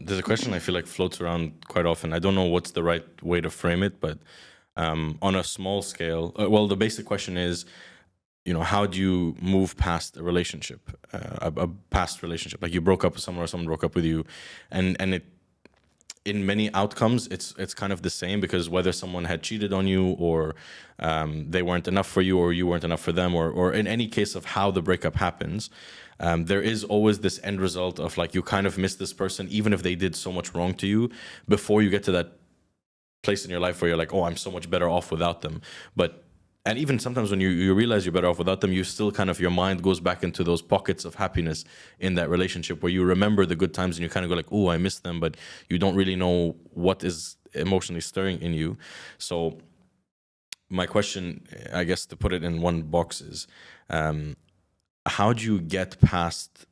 There's a question I feel like floats around quite often. I don't know what's the right way to frame it, but on a small scale, well, the basic question is, how do you move past a relationship, a past relationship? Like you broke up with someone or someone broke up with you, and it, in many outcomes, it's kind of the same, because whether someone had cheated on you, or they weren't enough for you, or you weren't enough for them, or in any case of how the breakup happens, there is always this end result of like you kind of miss this person, even if they did so much wrong to you, before you get to that place in your life where you're like, oh, I'm so much better off without them. And even sometimes when you realize you're better off without them, you still kind of, your mind goes back into those pockets of happiness in that relationship where you remember the good times and you kind of go like, oh, I miss them, but you don't really know what is emotionally stirring in you. So my question, I guess, to put it in one box is, how do you get past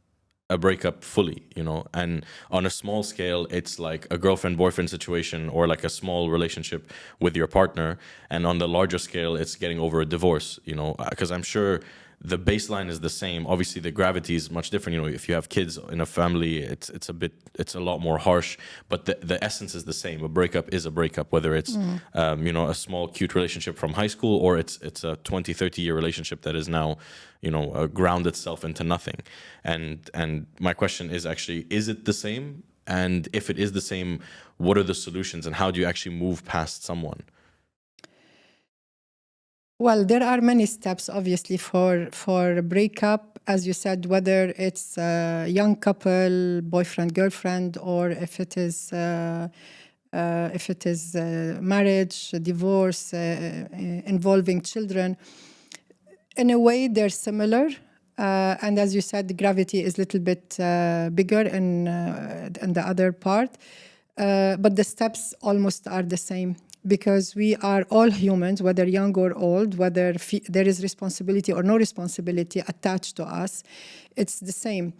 a breakup fully, and on a small scale, it's like a girlfriend boyfriend situation, or like a small relationship with your partner, and on the larger scale, it's getting over a divorce, because I'm sure the baseline is the same. Obviously the gravity is much different. If you have kids in a family, it's a lot more harsh, but the essence is the same. A breakup is a breakup, whether it's a small cute relationship from high school, or it's a 20-30 year relationship that is now ground itself into nothing. And my question is actually, is it the same? And if it is the same, what are the solutions, and how do you actually move past someone? Well, there are many steps, obviously, for a breakup, as you said, whether it's a young couple, boyfriend, girlfriend, or if it is marriage, divorce, involving children. In a way, they're similar. And as you said, the gravity is a little bit bigger in the other part. But the steps almost are the same, because we are all humans, whether young or old, whether there is responsibility or no responsibility attached to us. It's the same.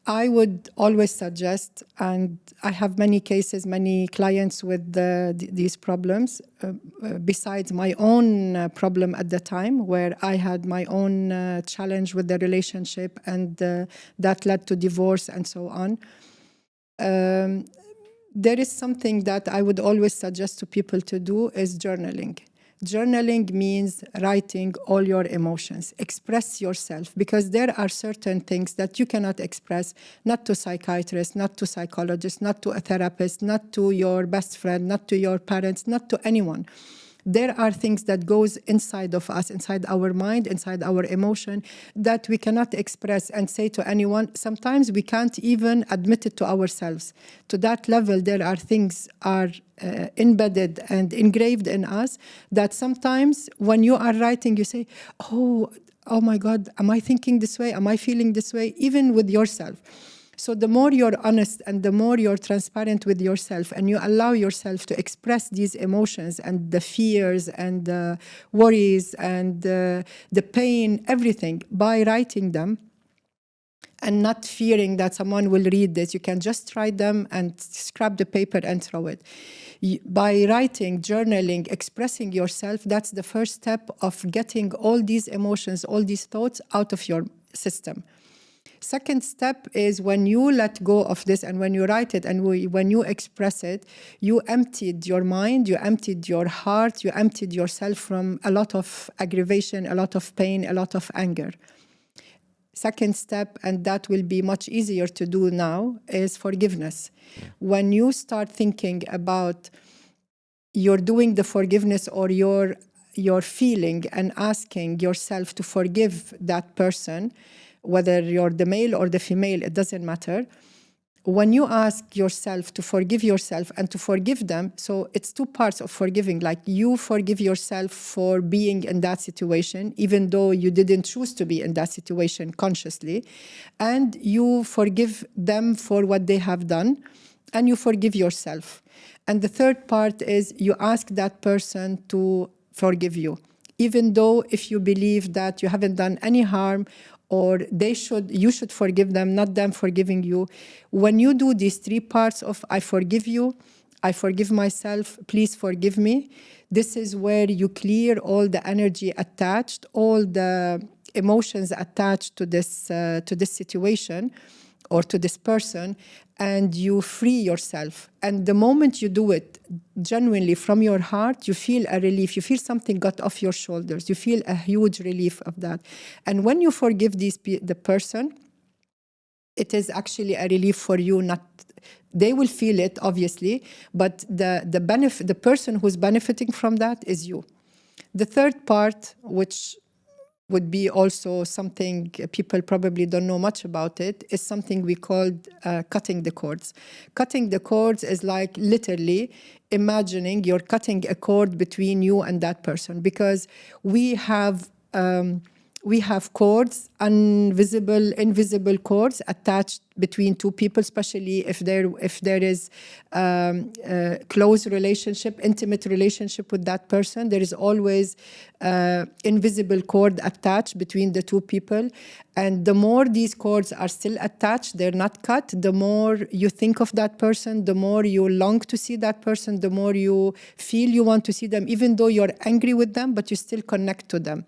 I would always suggest, and I have many cases, many clients with these problems, besides my own problem at the time, where I had my own challenge with the relationship, and that led to divorce and so on. There is something that I would always suggest to people to do, is journaling. Journaling means writing all your emotions. Express yourself, because there are certain things that you cannot express, not to psychiatrists, not to psychologists, not to a therapist, not to your best friend, not to your parents, not to anyone. There are things that goes inside of us, inside our mind, inside our emotion, that we cannot express and say to anyone. Sometimes we can't even admit it to ourselves. To that level, there are things are embedded and engraved in us, that sometimes when you are writing, you say, oh my God, am I thinking this way? Am I feeling this way? Even with yourself. So the more you're honest and the more you're transparent with yourself, and you allow yourself to express these emotions and the fears and the worries and the pain, everything, by writing them, and not fearing that someone will read this. You can just write them and scrap the paper and throw it. By writing, journaling, expressing yourself, that's the first step of getting all these emotions, all these thoughts out of your system. Second step is, when you let go of this and when you write it and when you express it, you emptied your mind, you emptied your heart, you emptied yourself from a lot of aggravation, a lot of pain, a lot of anger. Second step, and that will be much easier to do now, is forgiveness. When you start thinking about you're doing the forgiveness, or you're feeling and asking yourself to forgive that person, whether you're the male or the female, it doesn't matter. When you ask yourself to forgive yourself and to forgive them, so it's two parts of forgiving. Like, you forgive yourself for being in that situation, even though you didn't choose to be in that situation consciously, and you forgive them for what they have done, and you forgive yourself. And the third part is, you ask that person to forgive you, even though if you believe that you haven't done any harm, or you should forgive them, not them forgiving you. When you do these three parts of I forgive you, I forgive myself, please forgive me, this is where you clear all the energy attached, all the emotions attached to this situation. or to this person, and you free yourself. And the moment you do it genuinely from your heart, you feel a relief. You feel something got off your shoulders. You feel a huge relief of that. And when you forgive the person, it is actually a relief for you. Not they will feel it, obviously, but the person who's benefiting from that is you. The third part, which would be also something people probably don't know much about, it is something we called cutting the cords. Cutting the cords is like literally imagining you're cutting a cord between you and that person, because we have cords, invisible cords attached between two people, especially if there is close relationship, intimate relationship with that person. There is always invisible cord attached between the two people. And the more these cords are still attached, they're not cut, the more you think of that person, the more you long to see that person, the more you feel you want to see them, even though you're angry with them, but you still connect to them.